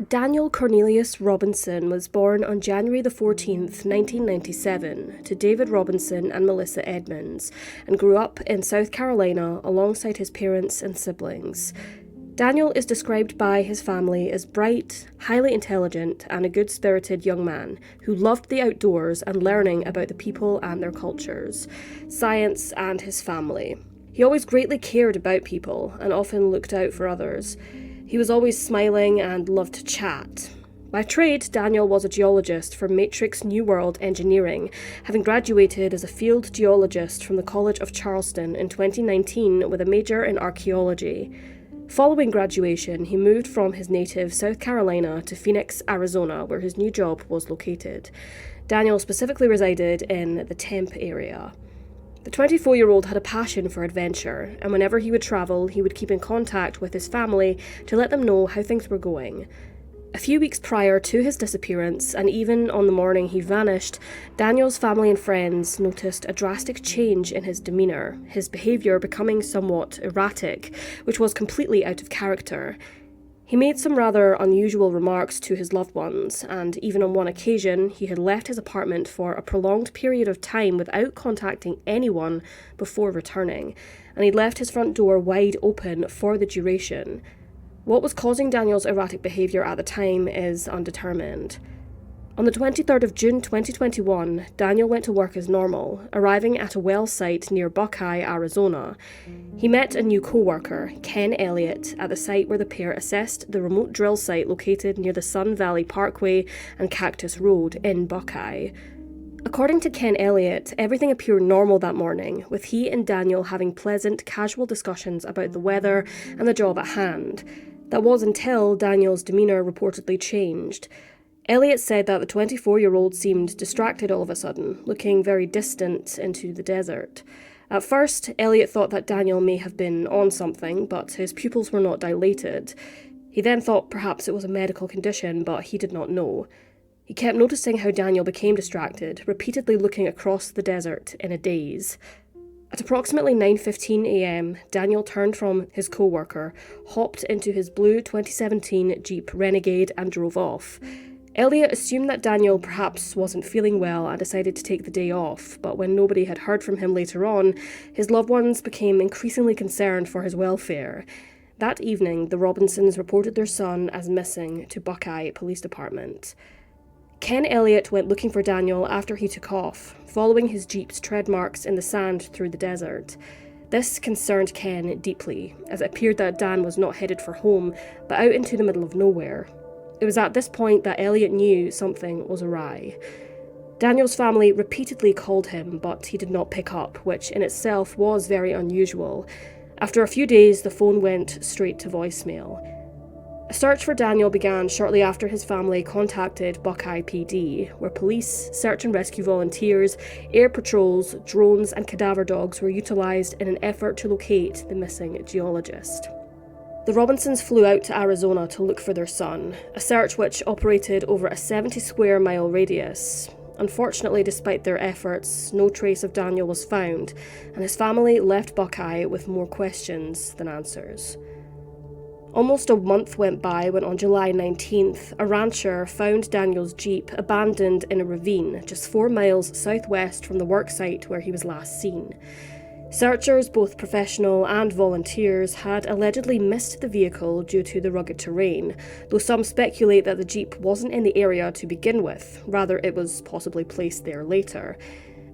Daniel Cornelius Robinson was born on January the 14th, 1997, to David Robinson and Melissa Edmonds, and grew up in South Carolina alongside his parents and siblings. Daniel is described by his family as bright, highly intelligent, and a good-spirited young man who loved the outdoors and learning about the people and their cultures, science, and his family. He always greatly cared about people and often looked out for others. He was always smiling and loved to chat. By trade, Daniel was a geologist for Matrix New World Engineering, having graduated as a field geologist from the College of Charleston in 2019 with a major in archaeology. Following graduation, he moved from his native South Carolina to Phoenix, Arizona, where his new job was located. Daniel specifically resided in the Tempe area. The 24-year-old had a passion for adventure, and whenever he would travel, he would keep in contact with his family to let them know how things were going. A few weeks prior to his disappearance, and even on the morning he vanished, Daniel's family and friends noticed a drastic change in his demeanour, his behaviour becoming somewhat erratic, which was completely out of character. He made some rather unusual remarks to his loved ones, and even on one occasion, he had left his apartment for a prolonged period of time without contacting anyone before returning, and he'd left his front door wide open for the duration. What was causing Daniel's erratic behaviour at the time is undetermined. On the 23rd of June 2021, Daniel went to work as normal, arriving at a well site near Buckeye, Arizona. He met a new co-worker, Ken Elliott, at the site where the pair assessed the remote drill site located near the Sun Valley Parkway and Cactus Road in Buckeye. According to Ken Elliott, everything appeared normal that morning, with he and Daniel having pleasant, casual discussions about the weather and the job at hand. That was until Daniel's demeanour reportedly changed. Elliot said that the 24-year-old seemed distracted all of a sudden, looking very distant into the desert. At first, Elliot thought that Daniel may have been on something, but his pupils were not dilated. He then thought perhaps it was a medical condition, but he did not know. He kept noticing how Daniel became distracted, repeatedly looking across the desert in a daze. At approximately 9:15 a.m, Daniel turned from his co-worker, hopped into his blue 2017 Jeep Renegade and drove off. Elliot assumed that Daniel perhaps wasn't feeling well and decided to take the day off, but when nobody had heard from him later on, his loved ones became increasingly concerned for his welfare. That evening, the Robinsons reported their son as missing to Buckeye Police Department. Ken Elliott went looking for Daniel after he took off, following his Jeep's tread marks in the sand through the desert. This concerned Ken deeply, as it appeared that Dan was not headed for home, but out into the middle of nowhere. It was at this point that Elliot knew something was awry. Daniel's family repeatedly called him, but he did not pick up, which in itself was very unusual. After a few days, the phone went straight to voicemail. A search for Daniel began shortly after his family contacted Buckeye PD, where police, search and rescue volunteers, air patrols, drones and cadaver dogs were utilised in an effort to locate the missing geologist. The Robinsons flew out to Arizona to look for their son, a search which operated over a 70-square-mile radius. Unfortunately, despite their efforts, no trace of Daniel was found, and his family left Buckeye with more questions than answers. Almost a month went by when on July 19th, a rancher found Daniel's Jeep abandoned in a ravine just 4 miles southwest from the worksite where he was last seen. Searchers, both professional and volunteers, had allegedly missed the vehicle due to the rugged terrain, though some speculate that the Jeep wasn't in the area to begin with, rather it was possibly placed there later.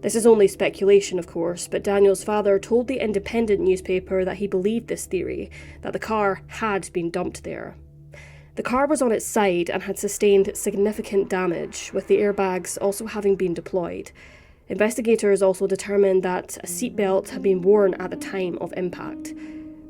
This is only speculation, of course, but Daniel's father told the Independent newspaper that he believed this theory, that the car had been dumped there. The car was on its side and had sustained significant damage, with the airbags also having been deployed. Investigators also determined that a seatbelt had been worn at the time of impact.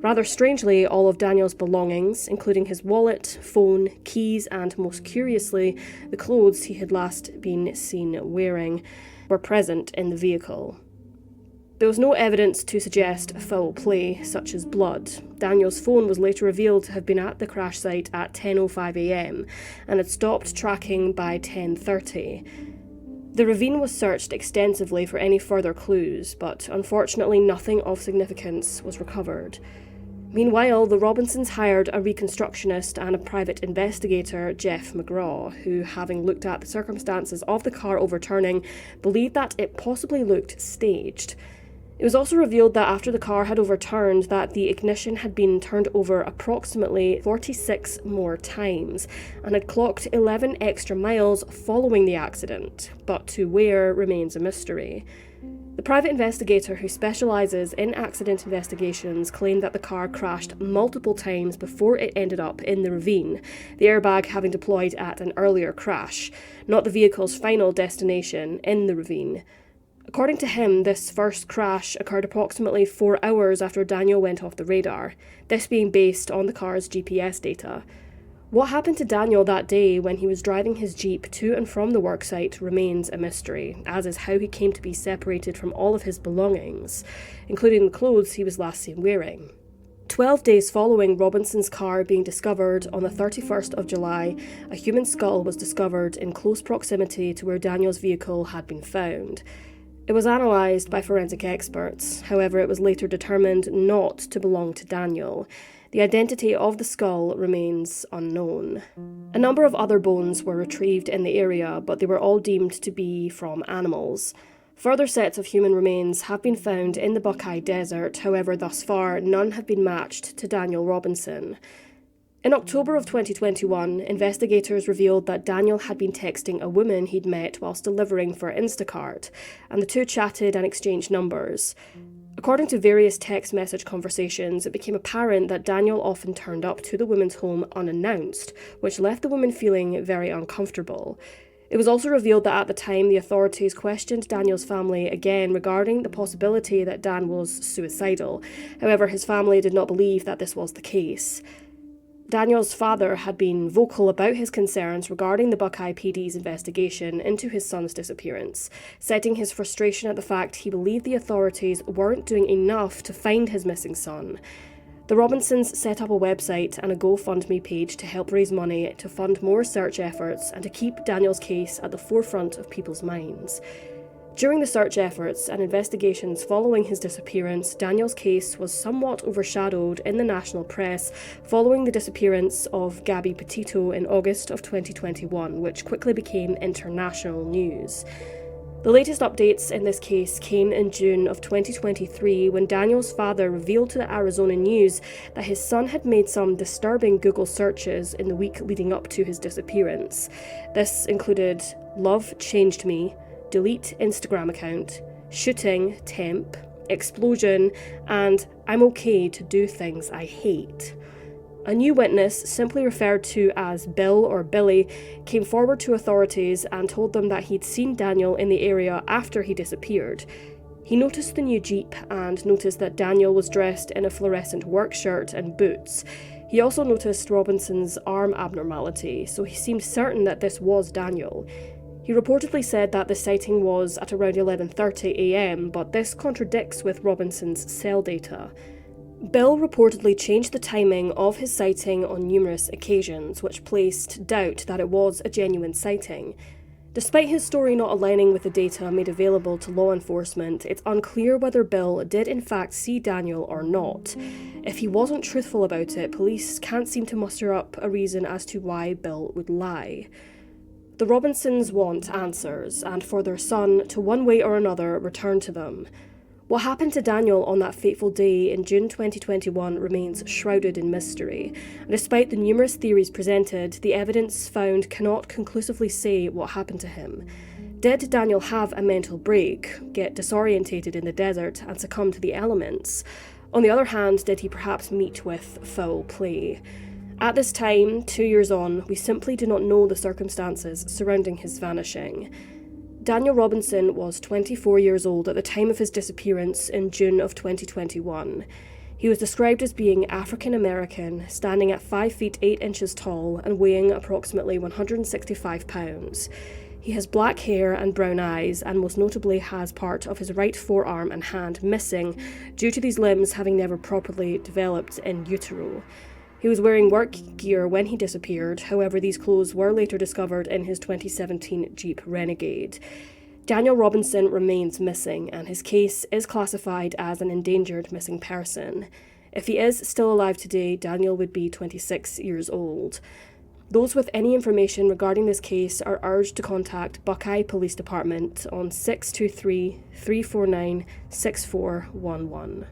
Rather strangely, all of Daniel's belongings, including his wallet, phone, keys, and most curiously, the clothes he had last been seen wearing, were present in the vehicle. There was no evidence to suggest foul play, such as blood. Daniel's phone was later revealed to have been at the crash site at 10:05 a.m. and had stopped tracking by 10:30. The ravine was searched extensively for any further clues, but unfortunately nothing of significance was recovered. Meanwhile, the Robinsons hired a reconstructionist and a private investigator, Jeff McGraw, who, having looked at the circumstances of the car overturning, believed that it possibly looked staged. It was also revealed that after the car had overturned, that the ignition had been turned over approximately 46 more times and had clocked 11 extra miles following the accident, but to where remains a mystery. The private investigator who specialises in accident investigations claimed that the car crashed multiple times before it ended up in the ravine, the airbag having deployed at an earlier crash, not the vehicle's final destination in the ravine. According to him, this first crash occurred approximately 4 hours after Daniel went off the radar, this being based on the car's GPS data. What happened to Daniel that day when he was driving his Jeep to and from the worksite remains a mystery, as is how he came to be separated from all of his belongings, including the clothes he was last seen wearing. 12 days following Robinson's car being discovered on the 31st of July, a human skull was discovered in close proximity to where Daniel's vehicle had been found. It was analysed by forensic experts, however it was later determined not to belong to Daniel. The identity of the skull remains unknown. A number of other bones were retrieved in the area, but they were all deemed to be from animals. Further sets of human remains have been found in the Buckeye Desert, however thus far none have been matched to Daniel Robinson. In October of 2021, investigators revealed that Daniel had been texting a woman he'd met whilst delivering for Instacart, and the two chatted and exchanged numbers. According to various text message conversations, it became apparent that Daniel often turned up to the woman's home unannounced, which left the woman feeling very uncomfortable. It was also revealed that at the time the authorities questioned Daniel's family again regarding the possibility that Dan was suicidal. However, his family did not believe that this was the case. Daniel's father had been vocal about his concerns regarding the Buckeye PD's investigation into his son's disappearance, citing his frustration at the fact he believed the authorities weren't doing enough to find his missing son. The Robinsons set up a website and a GoFundMe page to help raise money to fund more search efforts and to keep Daniel's case at the forefront of people's minds. During the search efforts and investigations following his disappearance, Daniel's case was somewhat overshadowed in the national press following the disappearance of Gabby Petito in August of 2021, which quickly became international news. The latest updates in this case came in June of 2023 when Daniel's father revealed to the Arizona News that his son had made some disturbing Google searches in the week leading up to his disappearance. This included "Love Changed Me," "Delete Instagram account," "Shooting," "Temp," "Explosion," and "I'm okay to do things I hate." A new witness, simply referred to as Bill or Billy, came forward to authorities and told them that he'd seen Daniel in the area after he disappeared. He noticed the new Jeep and noticed that Daniel was dressed in a fluorescent work shirt and boots. He also noticed Robinson's arm abnormality, so he seemed certain that this was Daniel. He reportedly said that the sighting was at around 11:30 a.m, but this contradicts with Robinson's cell data. Bill reportedly changed the timing of his sighting on numerous occasions, which placed doubt that it was a genuine sighting. Despite his story not aligning with the data made available to law enforcement, it's unclear whether Bill did in fact see Daniel or not. If he wasn't truthful about it, police can't seem to muster up a reason as to why Bill would lie. The Robinsons want answers, and for their son to one way or another return to them. What happened to Daniel on that fateful day in June 2021 remains shrouded in mystery, and despite the numerous theories presented, the evidence found cannot conclusively say what happened to him. Did Daniel have a mental break, get disorientated in the desert and succumb to the elements? On the other hand, did he perhaps meet with foul play? At this time, 2 years on, we simply do not know the circumstances surrounding his vanishing. Daniel Robinson was 24 years old at the time of his disappearance in June of 2021. He was described as being African American, standing at 5 feet 8 inches tall and weighing approximately 165 pounds. He has black hair and brown eyes, and most notably has part of his right forearm and hand missing due to these limbs having never properly developed in utero. He was wearing work gear when he disappeared, however these clothes were later discovered in his 2017 Jeep Renegade. Daniel Robinson remains missing, and his case is classified as an endangered missing person. If he is still alive today, Daniel would be 26 years old. Those with any information regarding this case are urged to contact Buckeye Police Department on 623-349-6411.